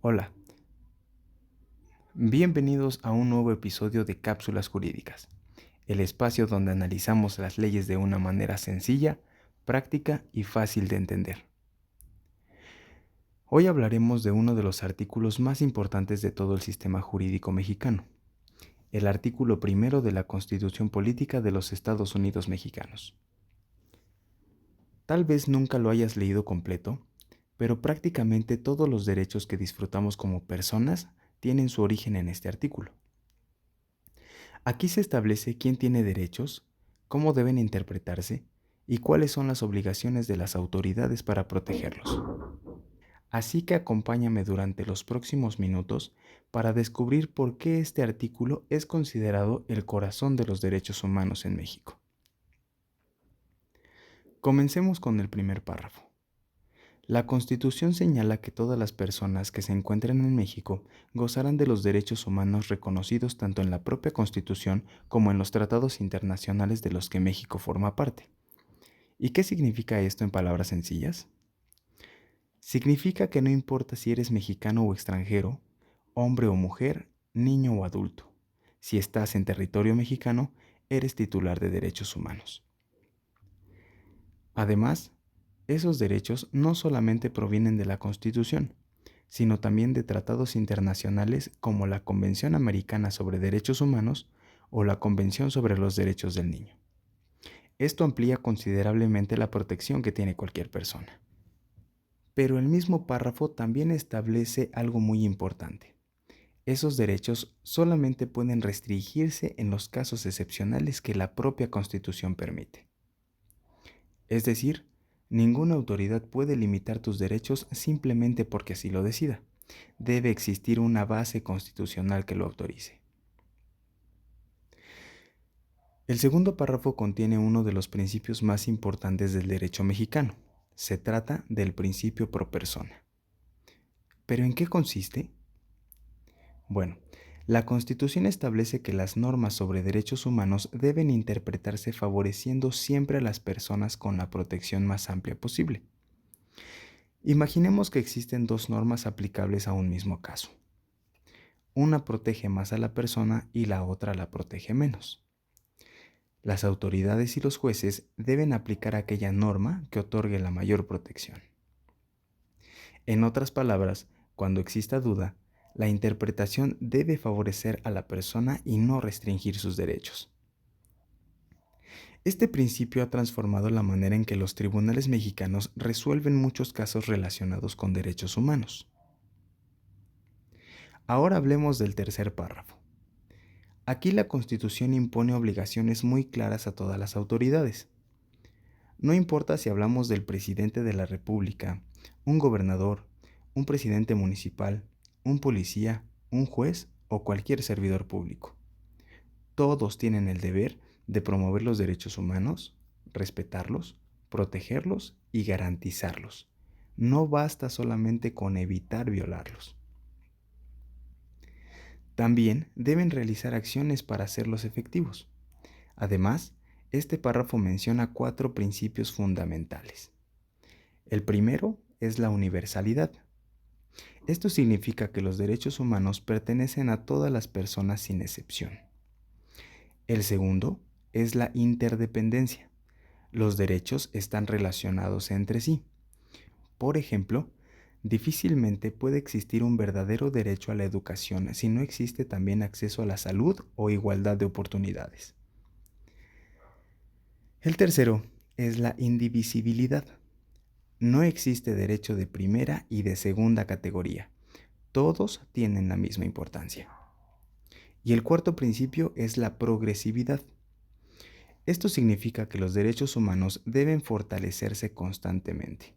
Hola, bienvenidos a un nuevo episodio de Cápsulas Jurídicas, el espacio donde analizamos las leyes de una manera sencilla, práctica y fácil de entender. Hoy hablaremos de uno de los artículos más importantes de todo el sistema jurídico mexicano, el artículo primero de la Constitución Política de los Estados Unidos Mexicanos. Tal vez nunca lo hayas leído completo, pero prácticamente todos los derechos que disfrutamos como personas tienen su origen en este artículo. Aquí se establece quién tiene derechos, cómo deben interpretarse y cuáles son las obligaciones de las autoridades para protegerlos. Así que acompáñame durante los próximos minutos para descubrir por qué este artículo es considerado el corazón de los derechos humanos en México. Comencemos con el primer párrafo. La Constitución señala que todas las personas que se encuentren en México gozarán de los derechos humanos reconocidos tanto en la propia Constitución como en los tratados internacionales de los que México forma parte. ¿Y qué significa esto en palabras sencillas? Significa que no importa si eres mexicano o extranjero, hombre o mujer, niño o adulto, si estás en territorio mexicano, eres titular de derechos humanos. Además, esos derechos no solamente provienen de la Constitución, sino también de tratados internacionales como la Convención Americana sobre Derechos Humanos o la Convención sobre los Derechos del Niño. Esto amplía considerablemente la protección que tiene cualquier persona. Pero el mismo párrafo también establece algo muy importante. Esos derechos solamente pueden restringirse en los casos excepcionales que la propia Constitución permite. Es decir, ninguna autoridad puede limitar tus derechos simplemente porque así lo decida. Debe existir una base constitucional que lo autorice. El segundo párrafo contiene uno de los principios más importantes del derecho mexicano. Se trata del principio pro persona. ¿Pero en qué consiste? Bueno, la Constitución establece que las normas sobre derechos humanos deben interpretarse favoreciendo siempre a las personas con la protección más amplia posible. Imaginemos que existen dos normas aplicables a un mismo caso. Una protege más a la persona y la otra la protege menos. Las autoridades y los jueces deben aplicar aquella norma que otorgue la mayor protección. En otras palabras, cuando exista duda, la interpretación debe favorecer a la persona y no restringir sus derechos. Este principio ha transformado la manera en que los tribunales mexicanos resuelven muchos casos relacionados con derechos humanos. Ahora hablemos del tercer párrafo. Aquí la Constitución impone obligaciones muy claras a todas las autoridades. No importa si hablamos del presidente de la República, un gobernador, un presidente municipal, un policía, un juez o cualquier servidor público. Todos tienen el deber de promover los derechos humanos, respetarlos, protegerlos y garantizarlos. No basta solamente con evitar violarlos. También deben realizar acciones para hacerlos efectivos. Además, este párrafo menciona 4 principios fundamentales. El primero es la universalidad. Esto significa que los derechos humanos pertenecen a todas las personas sin excepción. El segundo es la interdependencia. Los derechos están relacionados entre sí. Por ejemplo, difícilmente puede existir un verdadero derecho a la educación si no existe también acceso a la salud o igualdad de oportunidades. El tercero es la indivisibilidad. No existe derecho de primera y de segunda categoría. Todos tienen la misma importancia. Y el cuarto principio es la progresividad. Esto significa que los derechos humanos deben fortalecerse constantemente.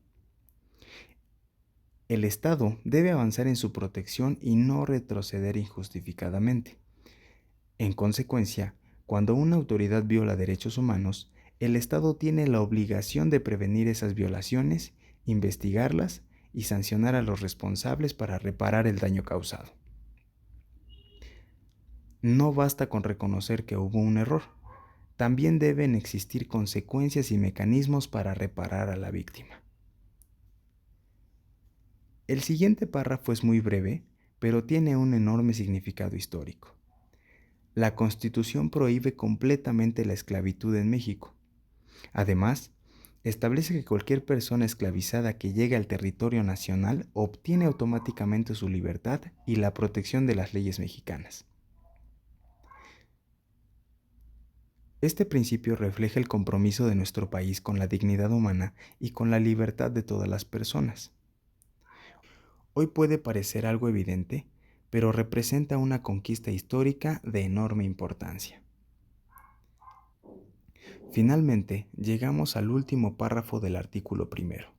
El Estado debe avanzar en su protección y no retroceder injustificadamente. En consecuencia, cuando una autoridad viola derechos humanos, el Estado tiene la obligación de prevenir esas violaciones, investigarlas y sancionar a los responsables para reparar el daño causado. No basta con reconocer que hubo un error, también deben existir consecuencias y mecanismos para reparar a la víctima. El siguiente párrafo es muy breve, pero tiene un enorme significado histórico. La Constitución prohíbe completamente la esclavitud en México. Además, establece que cualquier persona esclavizada que llegue al territorio nacional obtiene automáticamente su libertad y la protección de las leyes mexicanas. Este principio refleja el compromiso de nuestro país con la dignidad humana y con la libertad de todas las personas. Hoy puede parecer algo evidente, pero representa una conquista histórica de enorme importancia. Finalmente, llegamos al último párrafo del artículo primero.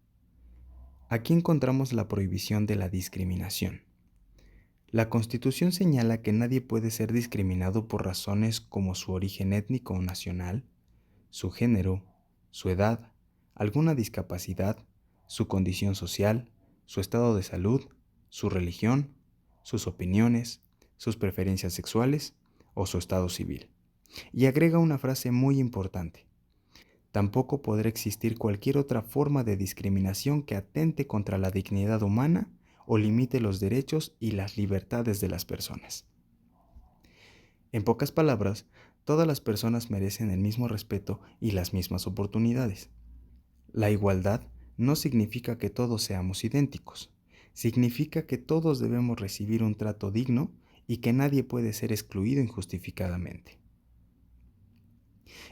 Aquí encontramos la prohibición de la discriminación. La Constitución señala que nadie puede ser discriminado por razones como su origen étnico o nacional, su género, su edad, alguna discapacidad, su condición social, su estado de salud, su religión, sus opiniones, sus preferencias sexuales o su estado civil. Y agrega una frase muy importante. Tampoco podrá existir cualquier otra forma de discriminación que atente contra la dignidad humana o limite los derechos y las libertades de las personas. En pocas palabras, todas las personas merecen el mismo respeto y las mismas oportunidades. La igualdad no significa que todos seamos idénticos, significa que todos debemos recibir un trato digno y que nadie puede ser excluido injustificadamente.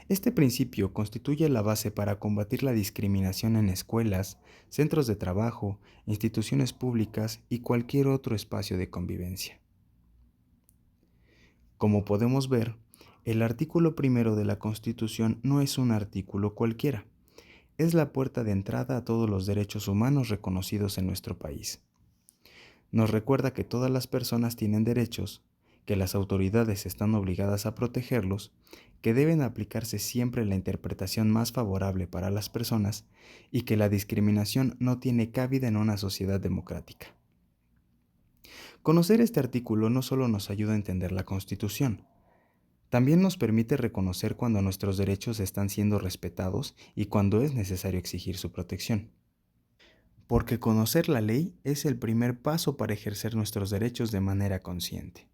Este principio constituye la base para combatir la discriminación en escuelas, centros de trabajo, instituciones públicas y cualquier otro espacio de convivencia. Como podemos ver, el artículo primero de la Constitución no es un artículo cualquiera, es la puerta de entrada a todos los derechos humanos reconocidos en nuestro país. Nos recuerda que todas las personas tienen derechos, que las autoridades están obligadas a protegerlos, que deben aplicarse siempre la interpretación más favorable para las personas y que la discriminación no tiene cabida en una sociedad democrática. Conocer este artículo no solo nos ayuda a entender la Constitución, también nos permite reconocer cuando nuestros derechos están siendo respetados y cuando es necesario exigir su protección. Porque conocer la ley es el primer paso para ejercer nuestros derechos de manera consciente.